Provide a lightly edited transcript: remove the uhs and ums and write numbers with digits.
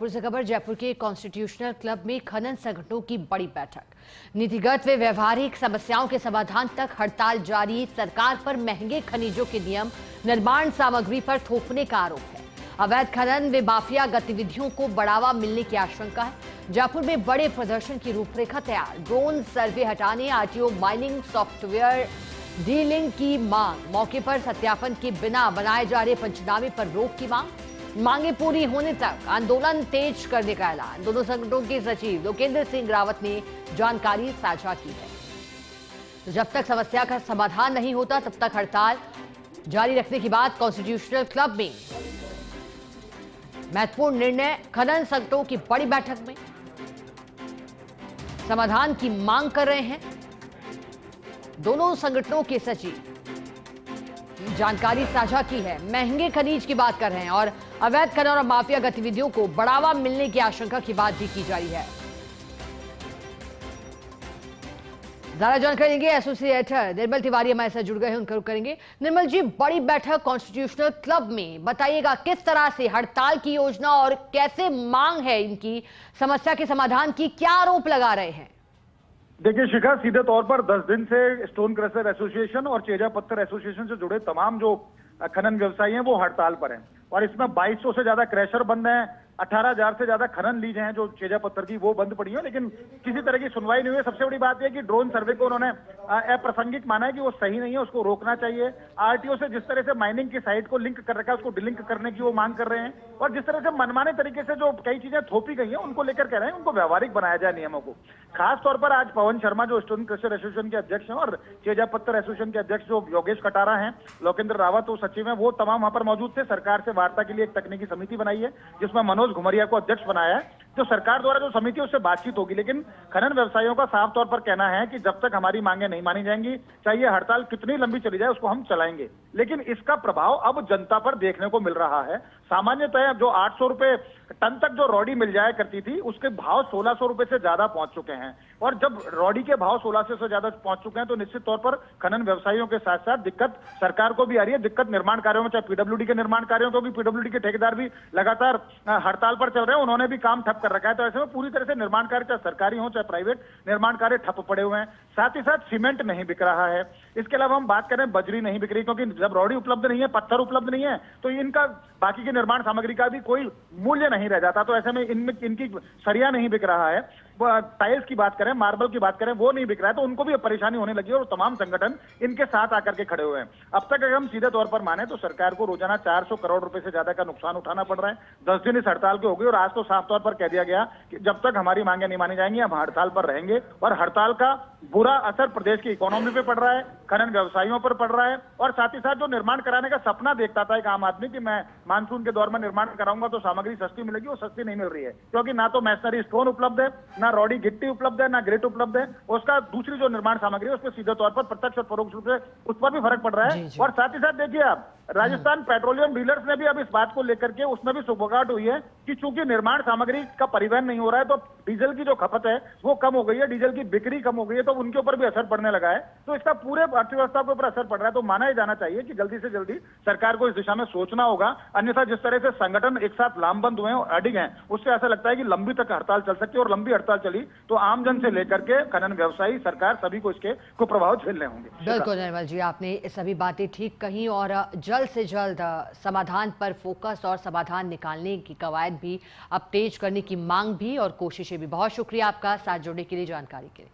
जयपुर से खबर। जयपुर के कॉन्स्टिट्यूशनल क्लब में खनन संगठनों की बड़ी बैठक। नीतिगत व व्यवहारिक समस्याओं के समाधान तक हड़ताल जारी। सरकार पर महंगे खनिजों के नियम निर्माण सामग्री पर थोपने का आरोप है। अवैध खनन व माफिया गतिविधियों को बढ़ावा मिलने की आशंका है। जयपुर में बड़े प्रदर्शन की रूपरेखा तैयार। ड्रोन सर्वे हटाने, आरटीओ माइनिंग सॉफ्टवेयर डीलिंग की मांग। मौके पर सत्यापन के बिना बनाए जा रहे पंचनामे पर रोक की मांगे पूरी होने तक आंदोलन तेज करने का ऐलान। दोनों संगठनों के सचिव लोकेंद्र सिंह रावत ने जानकारी साझा की है। तो जब तक समस्या का समाधान नहीं होता तब तक हड़ताल जारी रखने की बात। कॉन्स्टिट्यूशनल क्लब में महत्वपूर्ण निर्णय। खनन संगठनों की बड़ी बैठक में समाधान की मांग कर रहे हैं दोनों संगठनों के सचिव। जानकारी साझा की है। महंगे खनिज की बात कर रहे हैं और अवैध खनन और माफिया गतिविधियों को बढ़ावा मिलने की आशंका की बात भी की जा रही है। ज्यादा जानकारी देंगे एसोसिएट निर्मल तिवारी हमारे साथ जुड़ गए हैं, उनका रुख करेंगे। निर्मल जी, बड़ी बैठक कॉन्स्टिट्यूशनल क्लब में, बताइएगा किस तरह से हड़ताल की योजना और कैसे मांग है इनकी समस्या के समाधान की, क्या आरोप लगा रहे हैं? देखिए शिखा, सीधे तौर पर 10 दिन से स्टोन क्रशर एसोसिएशन और चेजा पत्थर एसोसिएशन से जुड़े तमाम जो खनन व्यवसायी हैं वो हड़ताल पर हैं और इसमें 2200 से ज्यादा क्रैशर बंद हैं। 18,000 से ज्यादा खनन लीज हैं जो चेजा पत्थर की, वो बंद पड़ी है, लेकिन किसी तरह की सुनवाई नहीं हुई। सबसे बड़ी बात यह कि ड्रोन सर्वे को उन्होंने अप्रासंगिक माना है कि वो सही नहीं है, उसको रोकना चाहिए। आरटीओ से जिस तरह से माइनिंग की साइट को लिंक कर रखा है उसको डिलिंक करने की वो मांग कर रहे हैं और जिस तरह से मनमाने तरीके से जो कई चीजें थोपी गई हैं उनको लेकर कह रहे हैं उनको व्यवहारिक बनाया जाए नियमों को। खास तौर पर आज पवन शर्मा जो स्टोन क्रशर एसोसिएशन के अध्यक्ष हैं और चेजा पत्थर एसोसिएशन के अध्यक्ष जो योगेश कटारा हैं, लोकेंद्र रावत वो सचिव हैं, वो तमाम वहां पर मौजूद थे। सरकार से वार्ता के लिए एक तकनीकी समिति बनाई है जिसमें मनोज घुमरिया को अध्यक्ष बनाया है। तो सरकार द्वारा जो समिति है उससे बातचीत होगी, लेकिन खनन व्यवसायियों का साफ तौर पर कहना है कि जब तक हमारी मांगे नहीं मानी जाएंगी, चाहे हड़ताल कितनी लंबी चली जाए, उसको हम चलाएंगे। लेकिन इसका प्रभाव अब जनता पर देखने को मिल रहा है। सामान्यतः जो 800 रुपए टन तक जो रॉडी मिल जाया करती थी उसके भाव 1600 रुपए से ज्यादा पहुंच चुके हैं और जब रॉडी के भाव 1600 से ज्यादा पहुंच चुके हैं तो निश्चित तौर पर खनन व्यवसायियों के साथ साथ दिक्कत सरकार को भी आ रही है। दिक्कत निर्माण कार्यों में, चाहे पीडब्ल्यूडी के निर्माण कार्यों को भी, पीडब्ल्यूडी के ठेकेदार भी लगातार हड़ताल पर चल रहे हैं, उन्होंने भी काम ठप कर रखा है। तो ऐसे में पूरी तरह से निर्माण कार्य, चाहे सरकारी हो चाहे प्राइवेट, निर्माण कार्य ठप पड़े हुए हैं। साथ ही साथ सीमेंट नहीं बिक रहा है। इसके अलावा हम बात करें, बजरी नहीं बिक रही, क्योंकि जब रॉडी उपलब्ध नहीं है, पत्थर उपलब्ध नहीं है, तो इनका बाकी की निर्माण सामग्री का भी कोई मूल्य नहीं रह जाता। तो ऐसे में इनमें इनकी सरिया नहीं बिक रहा है। टाइल्स की बात करें, मार्बल की बात करें, वो नहीं बिक रहा है, तो उनको भी परेशानी होने लगी है और तमाम संगठन इनके साथ आकर के खड़े हुए हैं। अब तक अगर हम सीधे तौर पर माने तो सरकार को रोजाना 400 करोड़ रुपए से ज्यादा का नुकसान उठाना पड़ रहा है। 10 दिन इस हड़ताल के हो गए और आज तो साफ तौर पर कह दिया गया कि जब तक हमारी मांगे नहीं मानी जाएंगी हम हड़ताल पर रहेंगे और हड़ताल का बुरा असर प्रदेश की इकोनॉमी पे पड़ रहा है, खनन व्यवसायियों पर पड़ रहा है और साथ ही साथ जो निर्माण कराने का सपना देखता था एक आम आदमी कि मैं मानसून के दौर में निर्माण कराऊंगा तो सामग्री सस्ती मिलेगी, वो सस्ती नहीं मिल रही है, क्योंकि ना तो मैसनरी स्टोन उपलब्ध है, ना रॉडी गिट्टी उपलब्ध है, ना ग्रेट उपलब्ध है। उसका दूसरी जो निर्माण सामग्री है उस पर सीधे तौर पर प्रत्यक्ष और परोक्ष रूप से उस पर भी फर्क पड़ रहा है। और साथ ही साथ देखिए, आप राजस्थान पेट्रोलियम डीलर्स ने भी अब इस बात को लेकर के उसमें भी सुबगाहट हुई है कि चूंकि निर्माण सामग्री का परिवहन नहीं हो रहा है तो डीजल की जो खपत है वो कम हो गई है, डीजल की बिक्री कम हो गई है, तो उनके ऊपर भी असर पड़ने लगा है। तो इसका पूरे अर्थव्यवस्था के ऊपर असर पड़ रहा है। तो माना ही जाना चाहिए कि जल्दी से जल्दी सरकार को इस दिशा में सोचना होगा, अन्यथा जिस तरह से संगठन एक साथ लामबंद हुए हैं और अडिग हैं, उससे ऐसा लगता है कि लंबी तक हड़ताल चल सकती है और लंबी हड़ताल चली तो आमजन से लेकर के खनन व्यवसायी, सरकार, सभी को इसके कुप्रभाव झेलने होंगे। बिल्कुल निर्मल जी, आपने सभी बातें ठीक कही और जल्द से जल्द समाधान पर फोकस और समाधान निकालने की कवायद भी अब तेज करने की मांग भी और कोशिशें भी। बहुत शुक्रिया आपका साथ जुड़ने के लिए, जानकारी के लिए।